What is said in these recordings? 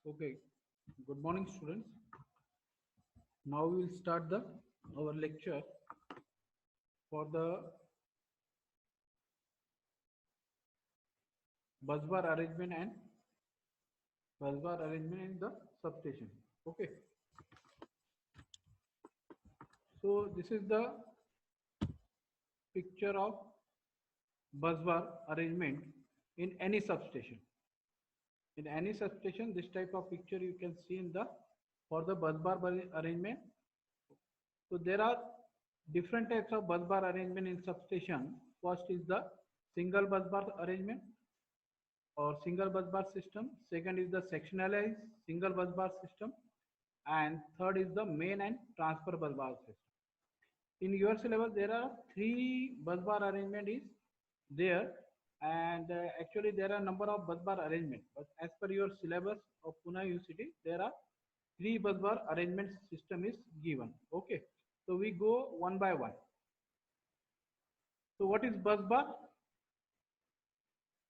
Okay, good morning, students. Now we will start the our lecture for the busbar arrangement in the substation. Okay, so this is the picture of busbar arrangement in any substation. In any substation, this type of picture you can see in the for the arrangement. So there are different types of busbar arrangement in substation. First is the single busbar arrangement or single bus bar system. Second is the sectionalized single bus bar system, and third is the main and transfer bus bar system. In your syllabus, there are three bus bar arrangement is there, and actually there are number of bus bar arrangement. But as per your syllabus of Pune University, there are three bus bar arrangement system is given. Okay, so we go one by one. So what is bus bar?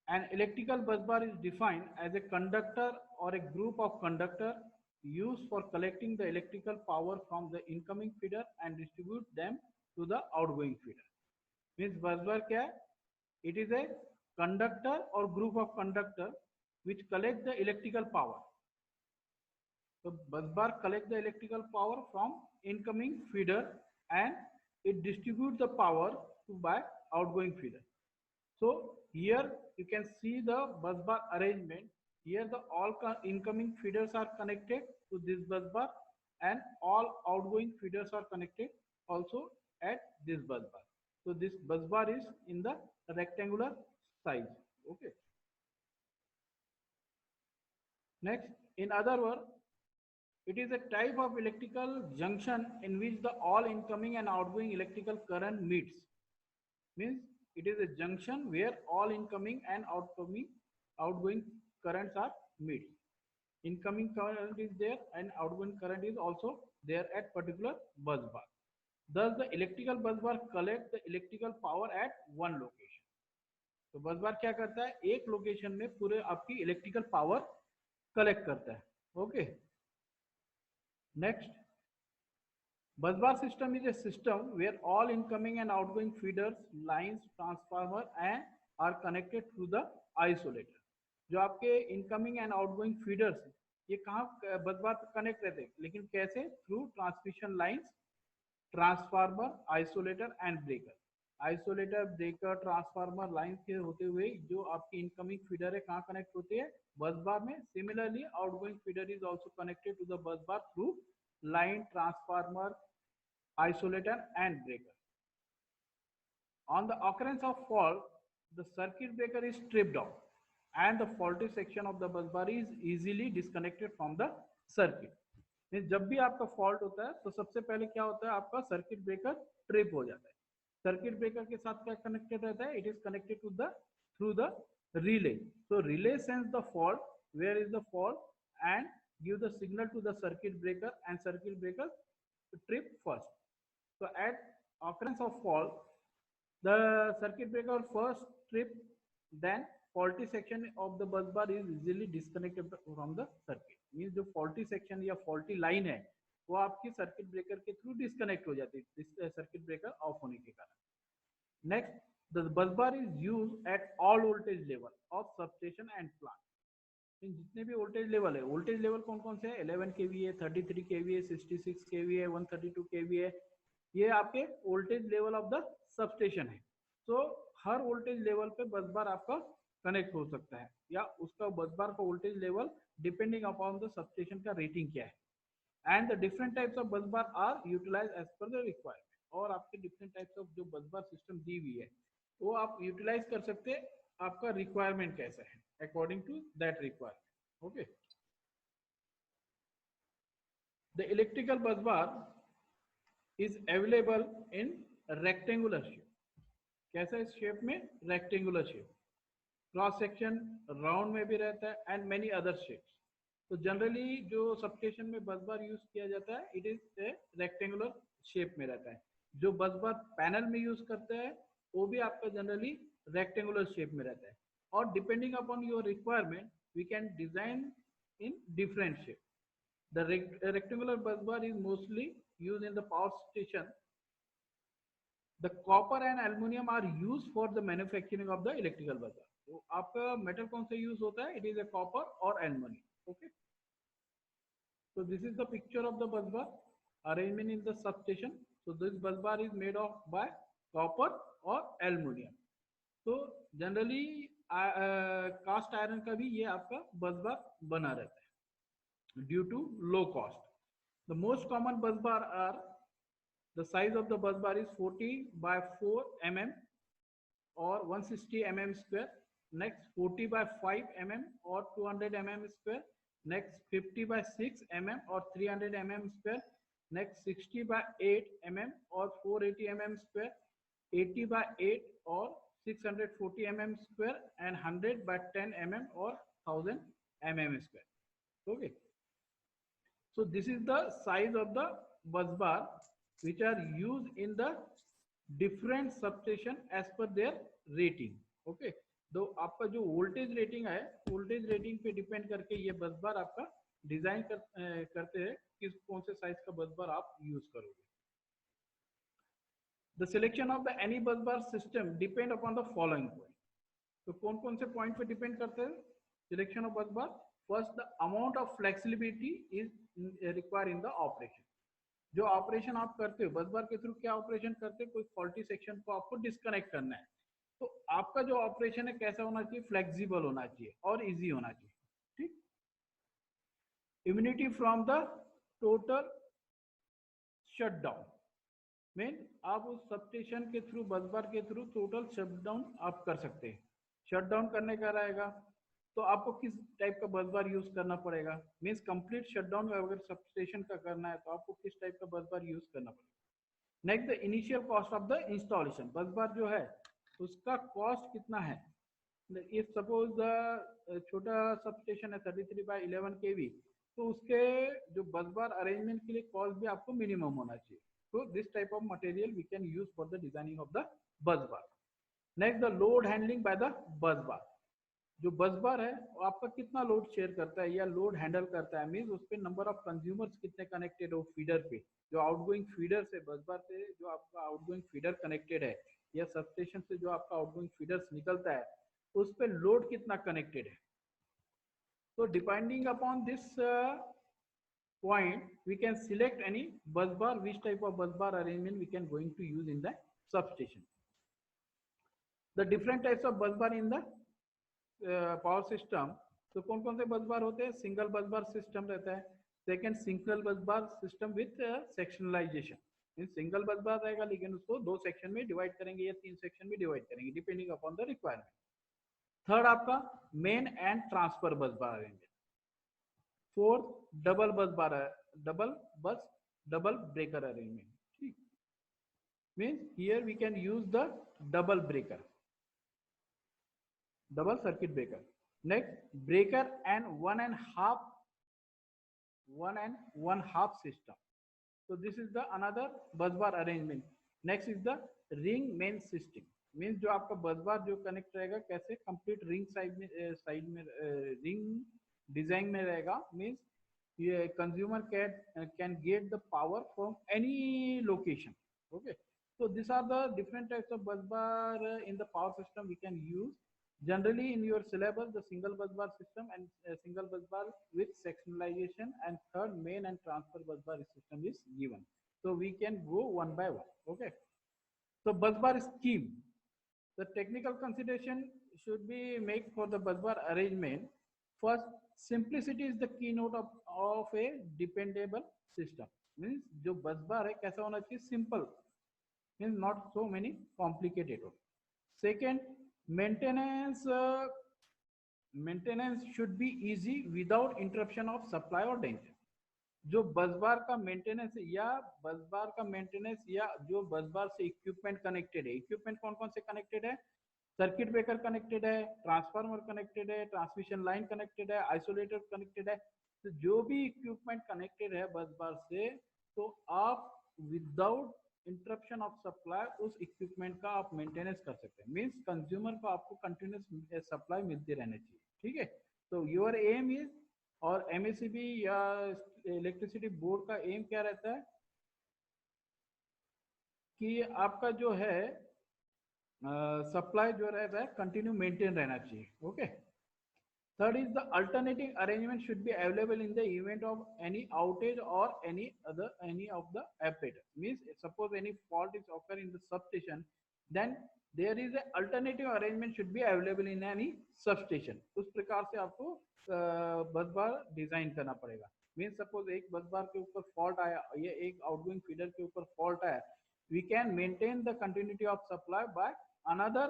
An electrical busbar is defined as a conductor or a group of conductor used for collecting the electrical power from the incoming feeder and distribute them to the outgoing feeder. Means busbar kya hai? It is a conductor or group of conductor which collect the electrical power. So busbar collect the electrical power from incoming feeder and it distributes the power to by outgoing feeder. So here you can see the bus bar arrangement. Here the all incoming feeders are connected to this bus bar and all outgoing feeders are connected also at this bus bar. So this bus bar is in the rectangular size. Okay. Next, in other words, it is a type of electrical junction in which the all incoming and outgoing electrical current meets. Means it is a junction where all incoming and outgoing currents are met. Incoming current is there and outgoing current is also there at particular bus bar. Thus the electrical bus bar collect the electrical power at one location. तो बस बार क्या करता है, एक location में पूरे आपकी electrical power collect करता है. Okay. Next, busbar system is a system where all incoming and outgoing feeders, lines, transformer and are connected through the isolator. जो आपके incoming and outgoing feeders ये कहाँ busbar कनेक्ट रहते हैं, लेकिन कैसे? Through transmission lines, transformer, isolator and breaker. Isolator, breaker, transformer line के होते हुए जो आपकी इनकमिंग फीडर है कहाँ कनेक्ट होते हैं? बस बार में. Similarly outgoing feeder is also connected to the bus bar through line, transformer, isolator and breaker. On the occurrence of fault, the circuit breaker is stripped off and the faulty section of the bus bar is easily disconnected from the circuit. जब भी आपका fault होता है तो सबसे पहले क्या होता है, आपका सर्किट ब्रेकर ट्रिप हो जाता है. सर्किट ब्रेकर के साथ क्या कनेक्टेड रहता है? It is connected to the through the relay. So relay sense the fault, where is the fault and give the signal to the circuit breaker and circuit breaker trip first. So at occurrence of fault, the circuit breaker first trip, then faulty section of the bus bar is easily disconnected from the circuit. Means जो faulty section या faulty line है वो आपकी circuit breaker के through disconnect हो जाती है circuit breaker off होने के कारण. Next, the bus bar is used at all voltage level of substation and plant. जितने भी वोल्टेज लेवल है, वोल्टेज लेवल कौन कौन से है? 11 kVA, 33 kVA, 66 kVA, 132 kVA, ये आपके voltage level of the substation है. तो हर वोल्टेज लेवल पे बस बार आपका कनेक्ट हो सकता है या उसका बस बार का voltage level depending upon the substation का रेटिंग क्या है. And the different types of bus bar are utilize as per the requirement. और आपके डिफरेंट टाइप्स ऑफ जो बस बार सिस्टम दी हुई है वो आप यूटिलाइज कर सकते हैं. आपका रिक्वायरमेंट कैसा है according to that requirement. Okay. The electrical bus bar is available in rectangular shape. कैसा इस शेप में? Rectangular shape. Cross section round में भी रहता है एंड मेनी अदर शेप्स. तो जनरली जो सबस्टेशन में बस बार यूज किया जाता है it is A rectangular shape में रहता है. जो बस बार पैनल में यूज करते हैं वो भी आपका जनरली रेक्टेंगुलर शेप में रहता है. और depending upon your requirement we can design in different shape. The rectangular bus bar is mostly used in the power station. The copper and aluminum are used for the manufacturing of the electrical bus bar. तो आपका metal कौन सा use होता है? It is a copper or aluminum. Okay. So this is the picture of the bus bar arrangement in the substation. So this bus bar is made of by copper or aluminum. तो generally cast iron का भी ये आपका bus bar बना रहता है due to low cost. The most common bus bar are the size of the bus bar is 40 by 4 mm और 160 mm square. Next 40 by 5 mm or 200 mm square. Next 50 by 6 mm or 300 mm square. Next 60 by 8 mm or 480 mm square. 80 by 8 or 640 mm square and 100 by 10 mm or 1000 mm square. Okay. So this is the size of the bus bar which are used in the different substation as per their rating. Okay. तो आपका जो voltage rating है, voltage rating पे depend करके ये बस बार आपका design करते हैं किस कौन से साइज का बस बार आप यूज करोगे. The selection of the any bus bar system depend upon the following point. तो कौन कौन से पॉइंट पे डिपेंड करते हैं selection of bus bar? First, the amount of flexibility is require in the operation. जो ऑपरेशन आप करते हो बस बार के थ्रू, क्या ऑपरेशन करते हो? कोई फॉल्टी सेक्शन को आपको डिस्कनेक्ट करना है, तो आपका जो ऑपरेशन है कैसा होना चाहिए? फ्लेक्सिबल होना चाहिए और इजी होना चाहिए. ठीक. Immunity from the total shutdown mean आप उस सबस्टेशन के थ्रू बस बार के थ्रू टोटल शटडाउन आप कर सकते हैं. शटडाउन करने का रहेगा तो आपको किस टाइप का बस बार यूज करना पड़ेगा? मीन्स कंप्लीट शटडाउन अगर सबस्टेशन का करना है तो आपको किस टाइप का बस बार यूज करना पड़ेगा. Next, the initial cost of the installation. बस बार जो है उसका कॉस्ट कितना है? इफ सपोज द छोटा सबस्टेशन है 33 by 11 kV, तो उसके जो बस बार अरेंजमेंट के लिए कॉस्ट भी आपको मिनिमम होना चाहिए. So this type of material we can use for the designing of the bus bar. Next, the load handling by the bus bar. जो बस बार है वो आपका कितना लोड शेयर करता है या लोड हैंडल करता है, मीन्स उस पे नंबर ऑफ कंज्यूमर्स कितने कनेक्टेड हो फीडर पे. जो आउटगोइंग फीडर से बस बार से जो आपका आउटगोइंग फीडर कनेक्टेड है या सबस्टेशन से जो आपका आउटगोइंग फीडर्स निकलता है उस पे लोड कितना कनेक्टेड है. तो depending upon this point we can select any bus bar, which type of bus bar arrangement we can going to use in the substation. The different types of bus bar in the power system. तो कौन कौन से बस बार होते हैं? Single bus बार system रहता है. Second, single bus bar system with सेक्शनलाइजेशन. Single bus बार रहेगा लेकिन उसको 2 सेक्शन में डिवाइड करेंगे या 3 सेक्शन में डिवाइड करेंगे depending upon the requirement. Third आपका main and transfer bus bar arrangement. Fourth, double bus bar है, डबल ब्रेकर अरेंजमेंट. ठीक. Means here we can use the double breaker, double circuit breaker. Next, breaker and one and half system. So this is the another bus bar arrangement. Next is the ring main system. Means जो आपका bus बार जो connect रहेगा कैसे complete ring side में ring design में रहेगा. Means ये consumer can get the power from any location. Okay. So these are the different types of bus bar in the power system we can use. Generally in your syllabus, the single bus bar system and single bus bar with sectionalization and third main and transfer bus bar system is given. So we can go one by one. Okay. So bus bar scheme. The technical consideration should be made for the bus bar arrangement. First, simplicity is the keynote of a dependable system. Means जो bus bar है कैसा होना चाहिए? Simple. Means not so many complicated. Second, maintenance should be easy without interruption of supply or danger. जो बस bar का maintenance या जो बस बार से इक्विपमेंट कनेक्टेड है, इक्विपमेंट कौन कौन से कनेक्टेड है? सर्किट ब्रेकर कनेक्टेड है, ट्रांसफार्मर कनेक्टेड है, ट्रांसमिशन लाइन कनेक्टेड है, आइसोलेटर कनेक्टेड है. तो जो भी इक्विपमेंट कनेक्टेड है बस बार से, तो आप विदाउट इंटरप्शन ऑफ सप्लाई उस इक्विपमेंट का आप मेंटेनेंस कर सकते हैं. मींस कंज्यूमर को आपको कंटिन्यूस सप्लाई मिलती रहनी चाहिए. ठीक है. तो योर एम इज और एमएससीबी या इलेक्ट्रिसिटी बोर्ड का एम क्या रहता है कि आपका जो है सप्लाई जो रहता है कंटिन्यू मेंटेन रहना चाहिए. Okay. Third is the alternating arrangement should be available in the event of any outage or any of the apparatus. Means suppose any fault is occur in the substation, then there is a alternative arrangement should be available in any substation. उस प्रकार से आपको बस बार design करना पड़ेगा. Mean suppose एक बस बार के ऊपर फॉल्ट आया, ये एक आउटगोइंग फीडर के ऊपर फॉल्ट आया, we can maintain the continuity of supply by another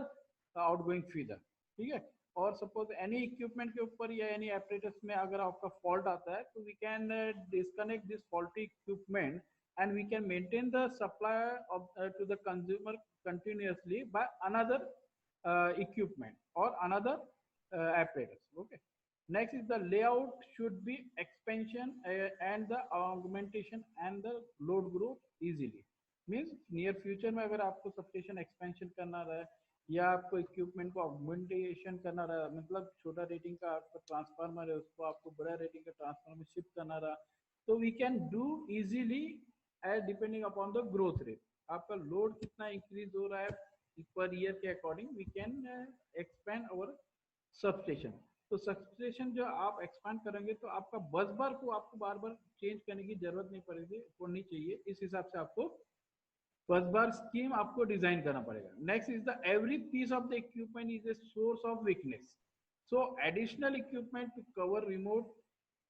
outgoing feeder. ठीक है. और सपोज एनी इक्विपमेंट के ऊपर या एनी एपरेटस में अगर आपका फॉल्ट आता है तो we can disconnect this faulty equipment and we can maintain the supply of to the consumer continuously by another equipment or another apparatus. Okay. Next is the layout should be expansion and the augmentation and the load growth easily. Means near future में अगर आपको substation expansion करना रहा है या आपको equipment को augmentation करना रहा, मतलब छोटा रेटिंग का आपका ट्रांसफार्मर है उसको आपको बड़ा रेटिंग का ट्रांसफार्मर में शिफ्ट करना रहा, तो we can do easily as depending upon the growth rate. आपका लोड कितना इंक्रीज हो रहा है पर ईयर के according we can expand our substation. तो सबस्टेशन जो आप एक्सपांड करेंगे तो आपका बस बार को आपको बार बार चेंज करने की जरूरत नहीं पड़नी चाहिए. इस हिसाब से आपको बस बार स्कीम आपको डिजाइन करना पड़ेगा. Next is the every piece of the equipment is a source of weakness, so additional equipment to cover remote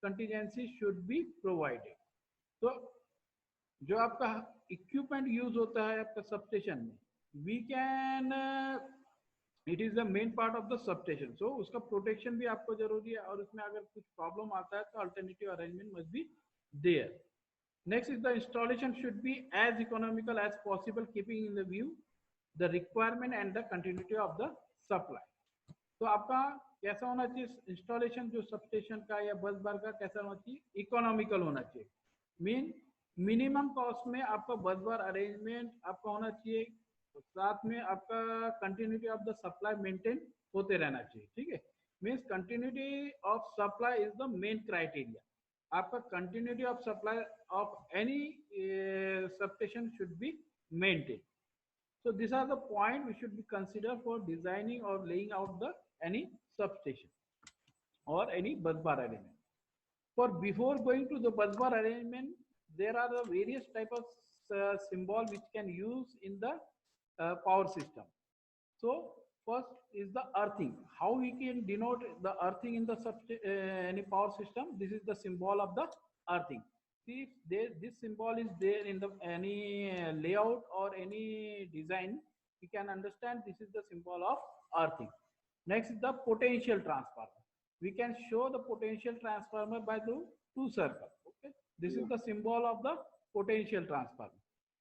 contingency should be provided. तो जो आपका इक्विपमेंट यूज होता है आपका सबस्टेशन में, we can it is the main part of the substation, so उसका protection भी आपको जरूरी है और उसमें अगर कुछ प्रॉब्लम आता है तो alternative arrangement must be there. Next is the installation should be as economical as possible, keeping in the view the requirement and the continuity of the supply. तो आपका कैसा होना चाहिए इंस्टॉलेशन जो सबस्टेशन का या बस बार का, कैसा होना चाहिए, इकोनॉमिकल होना चाहिए. मीन मिनिमम कॉस्ट में आपका बस बार अरेंजमेंट आपका होना चाहिए, साथ में आपका continuity of the supply maintain होते रहना चाहिए. ठीक है. Means continuity of supply is the main criteria. आपका continuity of supply of any substation should be maintain. So these are the point we should be consider for designing or laying out the any substation or any bus bar arrangement. For before going to the bus bar arrangement, there are the various type of symbol which can use in the power system. So first is the earthing. How we can denote the earthing in the any power system? This is the symbol of the earthing. See, this symbol is there in the any layout or any design, you can understand this is the symbol of earthing. Next is the potential transformer. We can show the potential transformer by the two circles. Okay, this is the symbol of the potential transformer.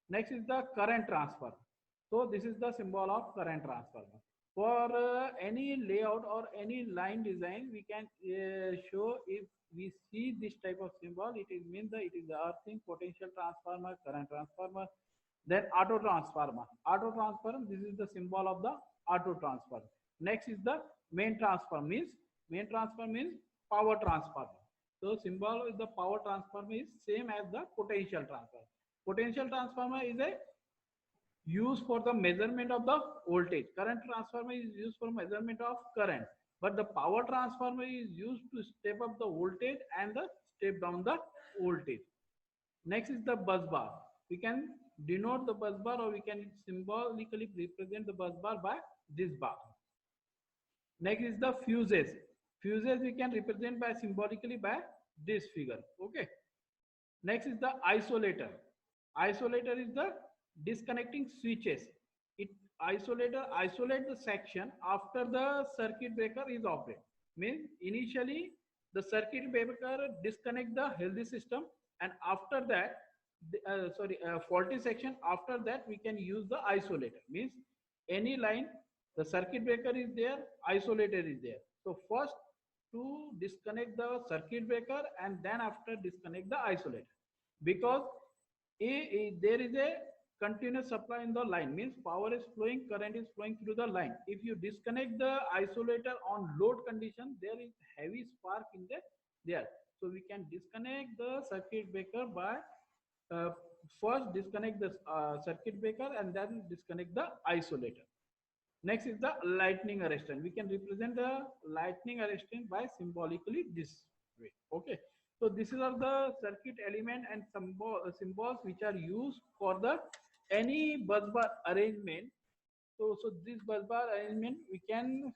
Next is the current transformer. So this is the symbol of current transformer. For any layout or any line design, we can show, if we see this type of symbol, it is means that it is the earthing, potential transformer, current transformer. Then auto transformer. Auto transformer, this is the symbol of the auto transformer. Next is the main transformer. Means power transformer. So symbol is the power transformer is same as the potential transformer. Potential transformer is a used for the measurement of the voltage. Current transformer is used for measurement of current, but the power transformer is used to step up the voltage and the step down the voltage. Next is the bus bar. We can denote the bus bar or we can symbolically represent the bus bar by this bar. Next is the fuses. Fuses we can represent by symbolically by this figure. Okay. Next is the isolator. Isolator is the disconnecting switches. It isolate the section after the circuit breaker is operated. Means initially the circuit breaker disconnect the healthy system, and after that faulty section, after that we can use the isolator. Means any line the circuit breaker is there, isolator is there. So first to disconnect the circuit breaker and then after disconnect the isolator, because there is a continuous supply in the line, means power is flowing, current is flowing through the line. If you disconnect the isolator on load condition, there is heavy spark in there. So we can disconnect the circuit breaker by uh, first disconnect the circuit breaker and then disconnect the isolator. Next is the lightning arrestant. We can represent the lightning arrestant by symbolically this way. Okay. So this are the circuit element and symbols which are used for the any busbar arrangement. So this busbar arrangement we can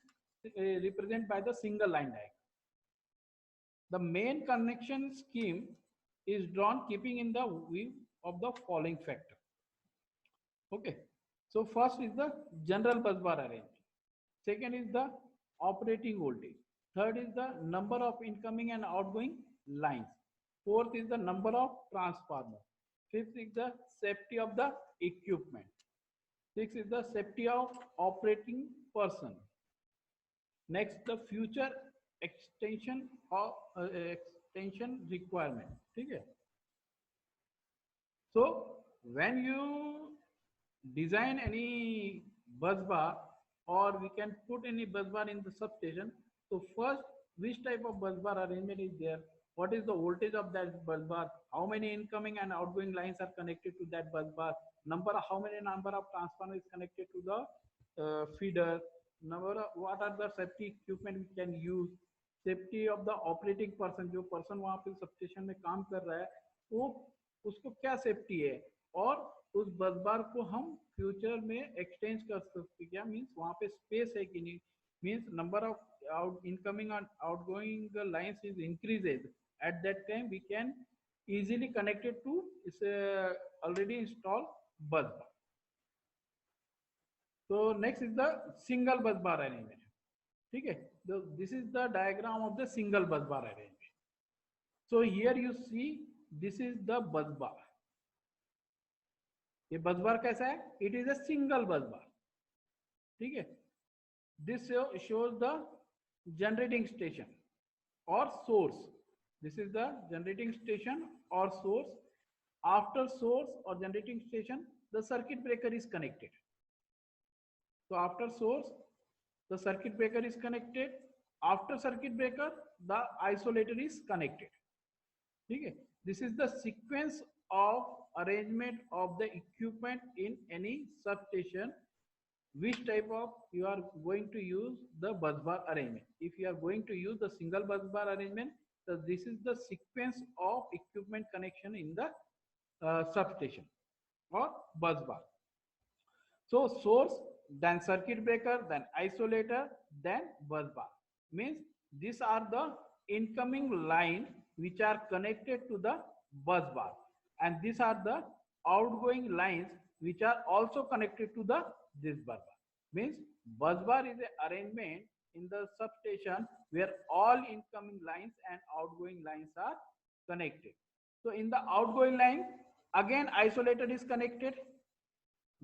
represent by the single line diagram. The main connection scheme is drawn keeping in the view of the following factor. Okay. So first is the general busbar arrangement. Second is the operating voltage. Third is the number of incoming and outgoing lines. Fourth is the number of transformers. Fifth is the safety of the equipment. Sixth is the safety of operating person. Next, the future extension of extension requirement. Okay. So when you design any bus bar or we can put any bus bar in the substation, so first which type of bus bar arrangement is there, what is the voltage of that bus bar, how many incoming and outgoing lines are connected to that bus bar, how many number of transformers is connected to the feeder, what are the safety equipment we can use, safety of the operating person, जो person वहाँ पे substation में काम कर रहा है वो उसको क्या सेफ्टी है, और उस बस बार को हम फ्यूचर में एक्सचेंज कर सकते क्या, मीन्स वहां पे स्पेस है कि नहीं, means number of incoming and outgoing lines is increases, at that time we can easily connected to is already installed bus bar. So next is the single bus bar arrangement. ठीक है, this is the diagram of the single bus bar arrangement. So here you see this is the bus bar. ये बस बार कैसा है, it is a single bus bar. ठीक है, this shows the generating station और source. This is the generating station और source. After source और generating station the circuit breaker is connected. So after source the circuit breaker is connected, after circuit breaker the isolator is connected. ठीक है, this is the sequence of arrangement of the equipment in any substation. Which type of you are going to use the bus bar arrangement? If you are going to use the single bus bar arrangement, so this is the sequence of equipment connection in the substation or bus bar. So source, then circuit breaker, then isolator, then bus bar. Means these are the incoming line which are connected to the bus bar, and these are the outgoing lines which are also connected to the this bus bar. Means bus bar is an arrangement in the substation where all incoming lines and outgoing lines are connected. So in the outgoing line again isolator is connected,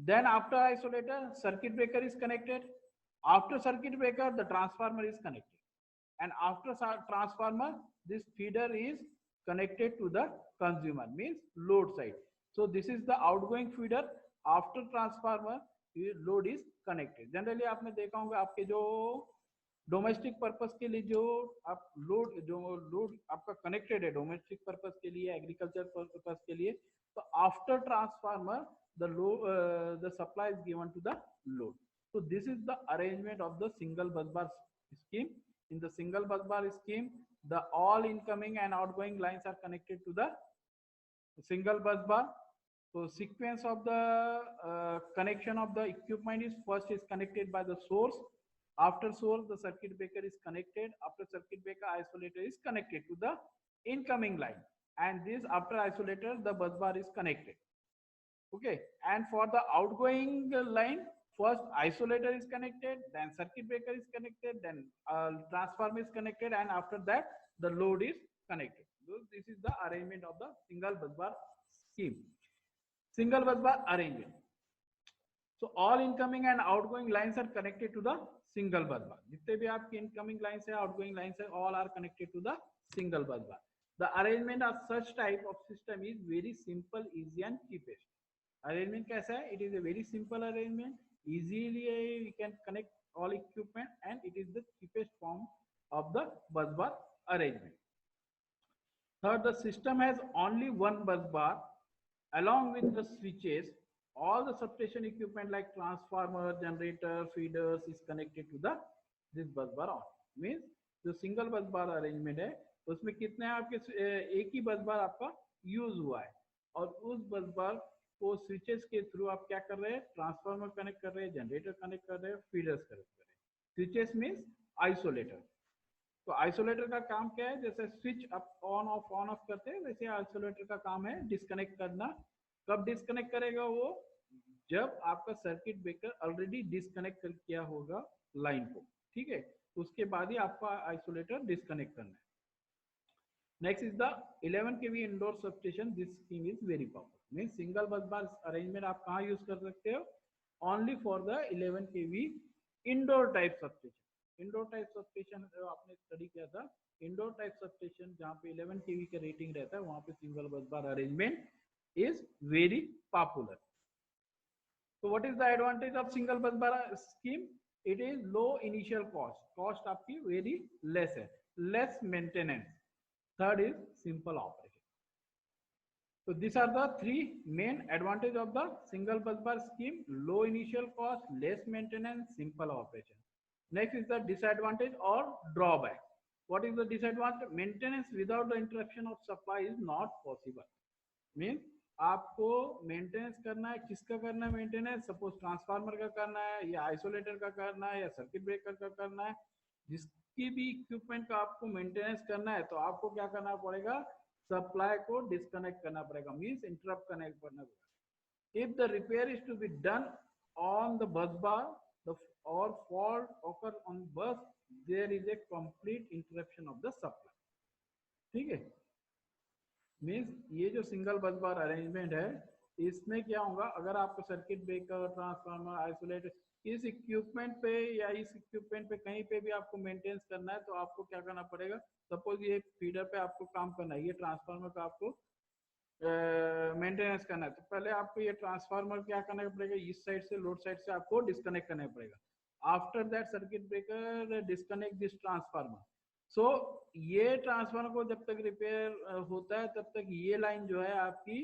then after isolator circuit breaker is connected, after circuit breaker the transformer is connected, and after transformer this feeder is connected to the consumer, means load side. So this is the outgoing feeder. After transformer load is connected. Generally आपने देखा होगा आपके जो domestic purpose के लिए जो आप load आपका कनेक्टेड है डोमेस्टिक पर्पस के लिए, एग्रीकल्चर पर्पस के लिए, तो after transformer the supply is given to the load. So this is the arrangement of the single bus bar scheme. In the single bus bar scheme, the all incoming and outgoing lines are connected to the single bus bar. So sequence of the connection of the equipment is first is connected by the source. After source, the circuit breaker is connected. After circuit breaker, isolator is connected to the incoming line, and this after isolator, the bus bar is connected. Okay, and for the outgoing line, first isolator is connected, then circuit breaker is connected, then transformer is connected, and after that the load is connected. So this is the arrangement of the single bus bar scheme. Single bus bar arrangement. So all incoming and outgoing lines are connected to the single bus bar. जितने भी आपके incoming lines है, outgoing lines है, all are connected to the single bus bar. The arrangement of such type of system is very simple, easy, and cheapest. Arrangement कैसा है? It is a very simple arrangement. Easily we can connect all equipment, and it is the cheapest form of the bus bar arrangement. Third, the system has only one bus bar along with the switches. All the substation equipment like transformer, generator, feeders is connected to the this bus bar on. Means जो single bus bar arrangement है उसमें कितने आपके एक ही बस बार आपका use हुआ है और उस बस बार को स्विचेस के थ्रू आप क्या कर रहे हैं, ट्रांसफार्मर कनेक्ट कर रहे हैं, जनरेटर कनेक्ट कर रहे हैं, फीडर्स कनेक्ट कर रहे हैं. Switches means isolator. तो आइसोलेटर का काम क्या है, जैसे स्विच अप ऑन ऑफ करते हैं वैसे आइसोलेटर का काम है डिस्कनेक्ट करना. कब डिस्कनेक्ट करेगा वो, जब आपका सर्किट ब्रेकर ऑलरेडी डिस्कनेक्ट किया होगा लाइन को. ठीक है, उसके बाद ही आपका आइसोलेटर डिस्कनेक्ट करना है. Next is the 11 kV indoor substation. This scheme is very powerful. Mean single bus bar arrangement आप कहाँ यूज कर सकते हो, only for the 11 kV indoor type substation. Indoor type substation आपने स्टडी किया था, इंडोर टाइप सबस्टेशन जहाँ पे 11 kV का रेटिंग रहता है वहां पे single bus bar arrangement is very popular. So what is the advantage of single bus bar scheme? It is low initial cost. Cost आपकी very less है, less maintenance. Third is simple operation. So these are the three main advantage of the single bus bar scheme: low initial cost, less maintenance, simple operation. Next is the disadvantage or drawback. What is the disadvantage? Maintenance without the interruption of supply is not possible. Mean आपको maintenance करना है, किसका करना है maintenance, suppose transformer का करना है या आइसोलेटर का करना है या सर्किट ब्रेकर का करना है, जिसकी भी इक्विपमेंट का आपको मेंटेनेंस करना है तो आपको क्या करना पड़ेगा, सप्लाई को डिस्कनेक्ट करना पड़ेगा, मीन्स इंटरप्ट कनेक्ट करना पड़ेगा. If the repair is to be done on the bus bar the और fault occur on bus, there is a complete interruption of the supply. ठीक है, मीन्स ये जो सिंगल बस बार अरेंजमेंट है इसमें क्या होगा, अगर आपको सर्किट ब्रेकर, ट्रांसफार्मर, आइसोलेटर इस इक्विपमेंट पे या इस इक्विपमेंट पे कहीं पे भी आपको मेंटेनेंस करना है तो आपको क्या करना पड़ेगा. सपोज ये फीडर पे आपको काम करना है, ये ट्रांसफार्मर का आपको मेंटेनेंस करना है तो पहले आपको ये ट्रांसफार्मर क्या करना पड़ेगा, इस साइड से लोड साइड से आपको डिस्कनेक्ट करना पड़ेगा. After that circuit breaker disconnect this transformer. So ये ट्रांसफार्मर को जब तक रिपेयर होता है तब तक ये लाइन जो है आपकी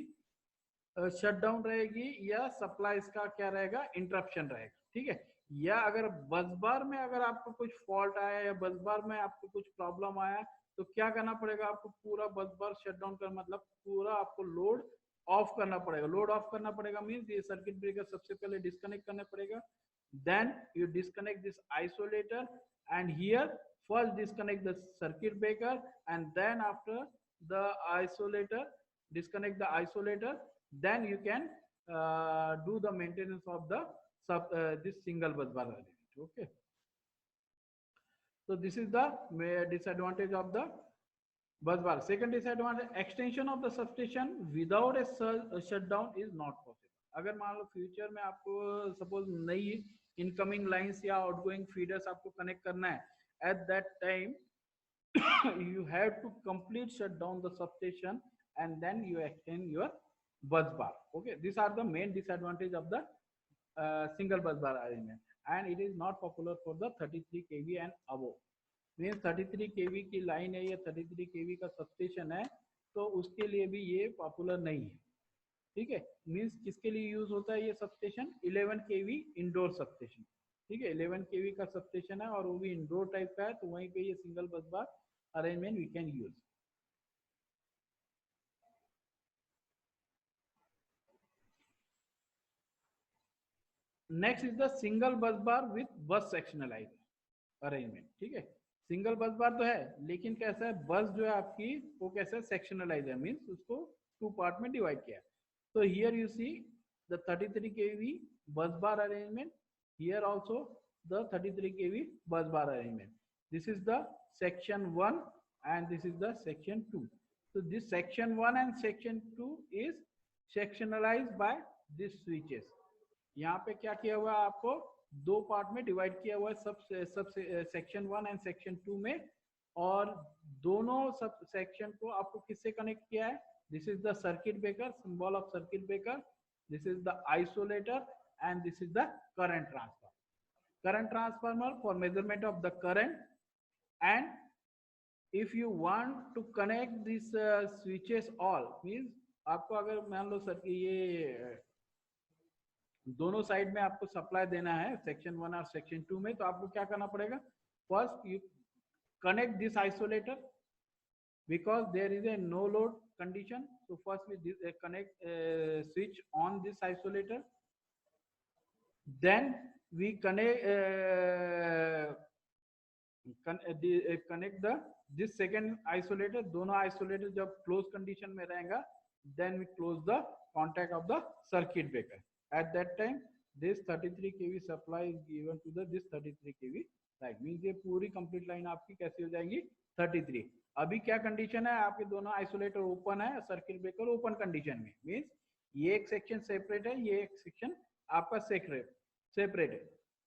शट डाउन रहेगी या सप्लाई इसका क्या रहेगा, इंटरप्शन रहेगा. ठीक है, या अगर बस बार में अगर आपको कुछ फॉल्ट आया या बस बार में आपको कुछ प्रॉब्लम आया तो क्या करना पड़ेगा, आपको पूरा बस बार शट डाउन कर मतलब पूरा आपको लोड ऑफ करना पड़ेगा. लोड ऑफ करना पड़ेगा मीन्स ये सर्किट ब्रेकर सबसे पहले डिस्कनेक्ट करना पड़ेगा. Then you disconnect this isolator and here first disconnect the circuit breaker and then after the isolator disconnect the isolator, then you can do the maintenance of the this single bus bar element. Okay, so this is the disadvantage of the bus bar. Second disadvantage, extension of the substation without a shutdown is not possible. अगर मान लो future में आपको suppose नई incoming lines या outgoing feeders आपको connect करना है, at that time you have to complete shut down the substation and then you extend your bus bar. Okay, these are the main disadvantage of the single bus bar arrangement and it is not popular for the 33 kV and above. Means 33 kV की line है या 33 kV का substation है तो उसके लिए भी ये पॉपुलर नहीं है. ठीक है, मीन्स किसके लिए यूज होता है ये सबस्टेशन, 11 kV इंडोर सबस्टेशन. ठीक है, 11 kV का सबस्टेशन है और वो भी इंडोर टाइप का है तो वहीं पे ये single bus bar arrangement we can use. Next is the single bus bar with बस सेक्शनलाइजर अरेंजमेंट. ठीक है, सिंगल बस बार तो है लेकिन कैसा है, बस जो है आपकी वो कैसा है, सेक्शनलाइज है, मीन्स उसको टू पार्ट में डिवाइड किया है. तो here you see the 33 kV बस bar arrangement, here also the 33 kV bus bar arrangement. This is the section 1 and this is the section 2. So this section 1 and section 2 is sectionalized by these switches. यहाँ पे क्या किया हुआ है, आपको दो part में डिवाइड किया हुआ है सब सेक्शन 1 एंड सेक्शन 2 में, और दोनों सब सेक्शन को आपको किससे कनेक्ट किया है, this is the circuit breaker, symbol of circuit breaker, this is the isolator and this is the current transformer. Current transformer for measurement of the current and if you want to connect this switches all means आपको अगर मान लो sir कि ये दोनों side में आपको supply देना है सेक्शन 1 और सेक्शन 2 में, तो आपको क्या करना पड़ेगा, first you connect this isolator because there is a no load condition. So first we connect switch on this isolator, then we connect the this second isolator. दोनों isolator जब close condition में रहेगा, then we close the contact of the circuit breaker. At that time this 33 kV supply is given to the this 33 kV line. Means ये पूरी complete line आपकी कैसी हो जाएगी 33. अभी क्या कंडीशन है, आपके दोनों आइसोलेटर ओपन है, सर्किट ब्रेकर ओपन कंडीशन में, मीन्स ये एक सेक्शन सेपरेट है, ये एक सेक्शन आपका सेपरेट है,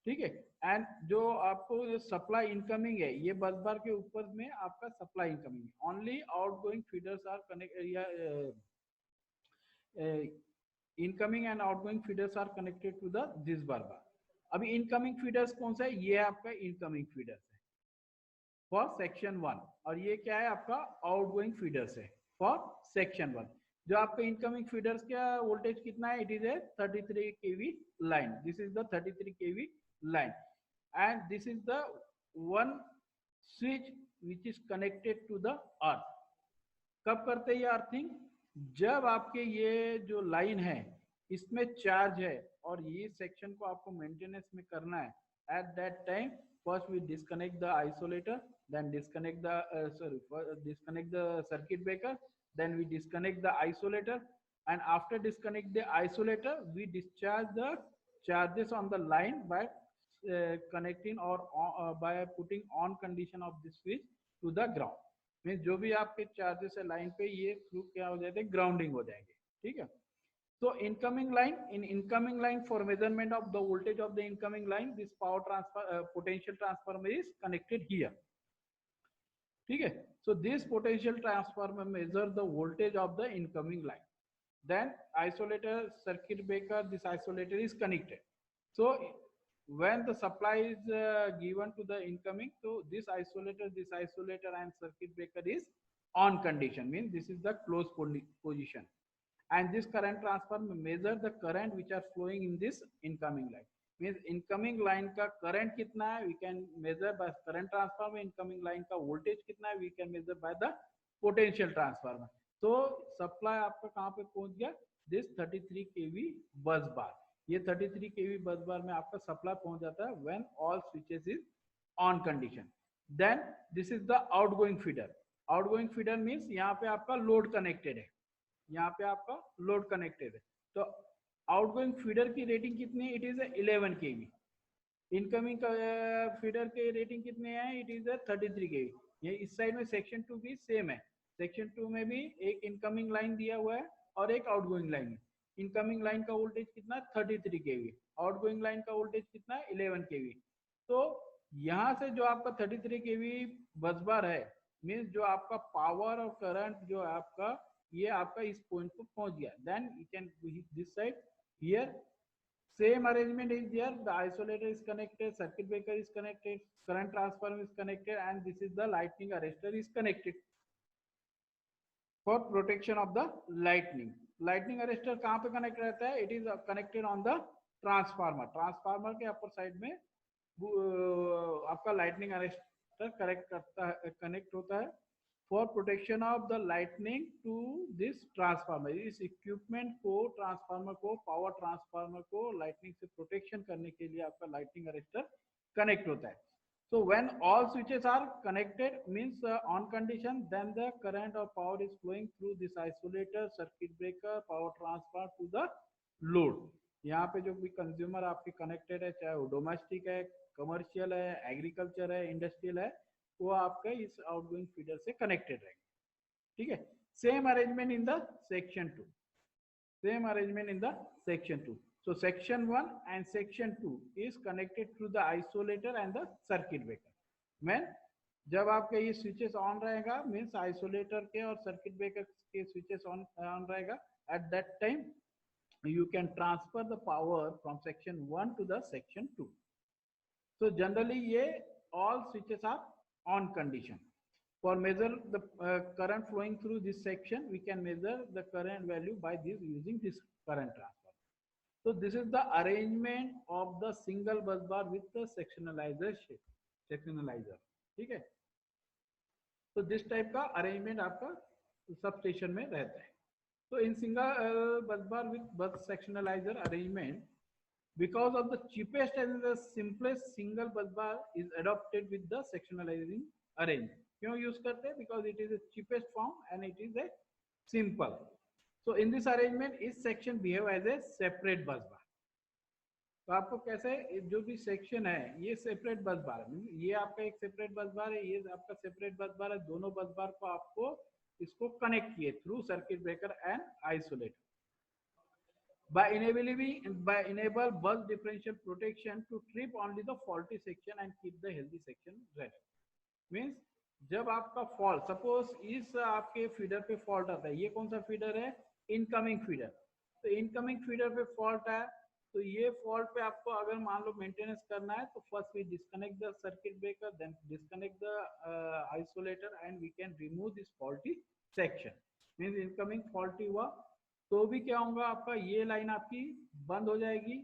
ठीक है. एंड जो आपको सप्लाई इनकमिंग है ये बस बार के ऊपर में आपका सप्लाई इनकमिंग है. Only outgoing feeders are connect या incoming and outgoing feeders are connected to the this bar. अभी इनकमिंग फीडर्स कौन सा है, ये आपका इनकमिंग फीडर्स है फॉर सेक्शन 1, और ये क्या है आपका आउटगोइंग फीडर्स है फॉर सेक्शन 1. जो आपका इनकमिंग फीडर्स का वोल्टेज कितना है, it is a 33 kV line. This is the 33 kV line and this is the one switch which is connected to the earth. कब करते हैं ये अर्थिंग, जब आपके ये जो लाइन है इसमें चार्ज है और ये सेक्शन को आपको मेंटेनेंस में करना है, eight that time first we disconnect the isolator, then disconnect the circuit breaker, then we disconnect the isolator, and after disconnect the isolator we discharge the charges on the line by connecting or by putting on condition of this switch to the ground. Means जो भी आपके charges है line पे ये through क्या हो जाते हैं, ग्राउंडिंग हो जाएंगे, ठीक है. So incoming line for measurement of the voltage of the incoming line, this power transfer potential transformer is connected here. ठीक है. So this potential transformer measures the voltage of the incoming line. Then isolator circuit breaker, this isolator is connected. So when the supply is given to the incoming, so this isolator and circuit breaker is on condition, means this is the closed position. And this current transformer measure the current which are flowing in this incoming line. Means incoming line का current कितना है, we can measure by current transformer. Incoming line का voltage कितना है, we can measure by the potential transformer. तो supply आपका कहाँ पे पहुंच गया, this 33 kV bus bar. ये 33 kV bus bar में आपका supply पहुंच जाता है when all switches is on condition. Then this is the outgoing feeder. Outgoing feeder means यहाँ पे आपका load connected है, यहाँ पे आपका लोड कनेक्टेड है. तो आउटगोइंग फीडर की रेटिंग कितनी है, it is 11 kV. Incoming feeder के रेटिंग कितने हैं, इट इज 33 kV. ये इस साइड में सेक्शन 2 भी सेम है. सेक्शन 2 में भी एक इनकमिंग लाइन दिया हुआ है और एक आउटगोइंग लाइन है. इनकमिंग लाइन का वोल्टेज कितना, 33 kV. आउटगोइंग लाइन का वोल्टेज कितना है, 11 kV. तो यहाँ से जो आपका 33 kV बस बार है, मीन्स जो आपका पावर और करंट जो आपका ये आपका इस पॉइंट को पहुंच गया. Then you can this side here same arrangement is there, the isolator is connected, circuit breaker is connected, current transformer is connected, and this is the lightning arrestor is connected for protection of the lightning. Lightning arrestor कहाँ पे connect रहता है, it is connected on the transformer. Transformer के upper side में आपका lightning arrestor connect होता है for protection of the lightning to this transformer. इस इक्विपमेंट को, ट्रांसफार्मर को, पावर ट्रांसफार्मर को लाइटनिंग से प्रोटेक्शन करने के लिए आपका लाइटनिंग अरेस्टर कनेक्ट होता है. So when all switches are connected means on condition, then the current or power is flowing through this isolator, circuit breaker, power transfer to the load. यहाँ पे जो भी कंज्यूमर आपके कनेक्टेड है, चाहे वो डोमेस्टिक है, कमर्शियल है, एग्रीकल्चर है, इंडस्ट्रियल है, वो आपका इस आउटगोइंग फीडर से कनेक्टेड रहेगा. ठीक है. Same arrangement in the section 2. Same arrangement in the section 2. So section 1 and section 2 is connected through the isolator and the circuit breaker. When जब आपका ये switches on रहेगा, means isolator के और circuit breaker के switches on रहेगा, at that time you can transfer the power from section 1 to the section 2. So generally ये all switches are on condition. For measure the current flowing through this section, we can measure the current value by this using this current transformer. So this is the arrangement of the single bus bar with the sectionalizer ठीक है. तो this type का arrangement आपका sub station में रहता है. So in single bus bar with bus sectionalizer arrangement, because of the cheapest and the simplest single bus bar is adopted with the sectionalizing arrangement. क्यों use करते हैं? Because it is the cheapest form and it is a simple. So in this arrangement, each section behave as a separate bus bar. तो आपको कैसे जो भी section है ये सेपरेट बस बार है, ये आपका एक सेपरेट बस बार है, ये आपका सेपरेट बस बार है. दोनों बस बार को आपको इसको कनेक्ट किए through circuit breaker and isolator. By enable bus differential protection to trip only the faulty section and keep the healthy section ready. Means जब आपका फॉल्ट, सपोज इस आपके फीडर पे फॉल्ट आता है, ये कौन सा फीडर है? Incoming feeder. तो इनकमिंग फीडर पे फॉल्ट है, तो ये फॉल्ट पे आपको अगर मान लो मेंटेनेंस करना है तो first we disconnect the circuit breaker, then disconnect the isolator and we can remove this faulty section. Means incoming faulty हुआ तो भी क्या होगा, आपका ये लाइन आपकी बंद हो जाएगी.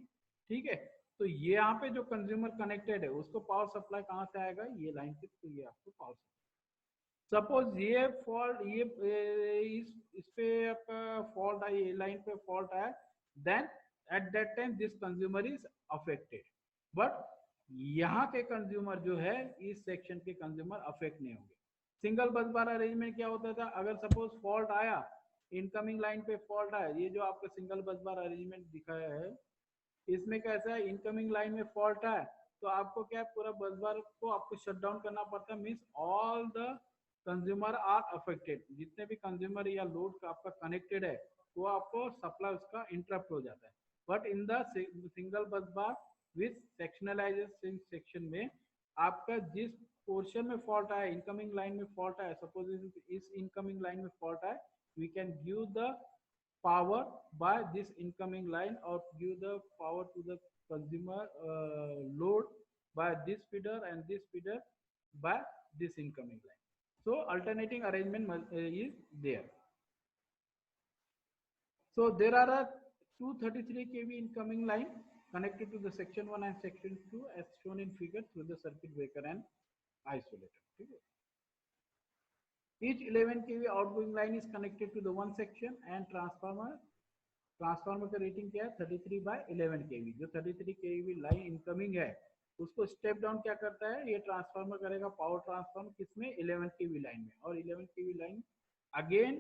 ठीक है. तो ये यहाँ पे जो कंज्यूमर कनेक्टेड है उसको पावर सप्लाई कहाँ से आएगा? ये लाइन से. तो ये आपको पावर सप्लाई. सपोज ये फॉल्ट, ये इस पे आपका फॉल्ट है, ये लाइन पे फॉल्ट है, then at that time this consumer is affected. But यहाँ के कंज्यूमर जो है इस सेक्शन के कंज्यूमर अफेक्ट नहीं होंगे. सिंगल बस बार अरेंजमेंट क्या होता था? अगर सपोज फॉल्ट आया, इनकमिंग लाइन पे फॉल्ट आया, ये जो आपका सिंगल बस बार अरेंजमेंट दिखाया है इसमें कैसा है, इनकमिंग लाइन में फॉल्ट है तो आपको क्या है, पूरा बस बार को आपको शट डाउन करना पड़ता है. Means all the consumer are affected. जितने भी कंज्यूमर या लोड आपका कनेक्टेड है वो आपको सप्लाई उसका इंटरप्ट हो जाता है. But in the single bus bar with सेक्शनलाइजेशन section में आपका जिस पोर्शन में फॉल्ट आया, इनकमिंग लाइन में फॉल्ट आया, सपोज इस इनकमिंग लाइन में फॉल्ट आया, we can give the power by this incoming line or give the power to the consumer load by this feeder and this feeder by this incoming line. So alternating arrangement is there. So there are a 233 kV incoming line connected to the section 1 and section 2 as shown in figure through the circuit breaker and isolator. Okay. Each 11 kV outgoing line is connected to the one section and transformer का rating क्या है? 33/11 kV. जो 33 kV line incoming है उसको step down क्या करता है? ये ट्रांसफार्मर करेगा पावर ट्रांसफार्म किसमें? 11 kV लाइन में. और 11 kV लाइन अगेन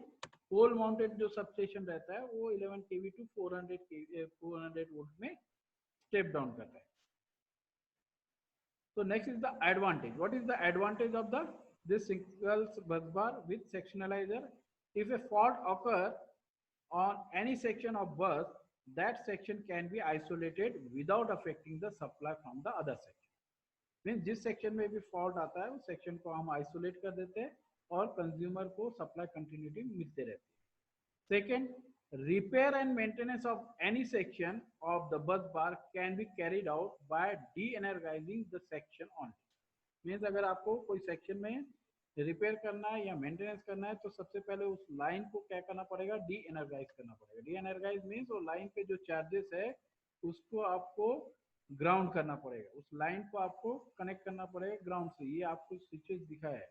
पोल माउंटेड जो सबस्टेशन रहता है वो 11 kV टू 400 वोल्ट में स्टेप डाउन करता है. So next is the advantage. What is the advantage of this single bus bar with sectionalizer? If a fault occur on any section of bus, that section can be isolated without affecting the supply from the other section. Means जिस section में भी fault आता है उस section को हम isolate कर देते हैं और consumer को supply continuity मिलते रहती है. Second, repair and maintenance of any section of the bus bar can be carried out by de-energizing the section only. Means अगर आपको कोई section में रिपेयर करना है या मेंटेनेंस करना है तो सबसे पहले उस लाइन को क्या करना पड़ेगा? डी एनर्गाइज करना पड़ेगा. डी एनर्गाइज मीन्स वो लाइन पे जो चार्जेस है उसको आपको ग्राउंड करना पड़ेगा. उस लाइन को आपको कनेक्ट करना पड़ेगा ग्राउंड से. ये आपको स्विचेस दिखा है,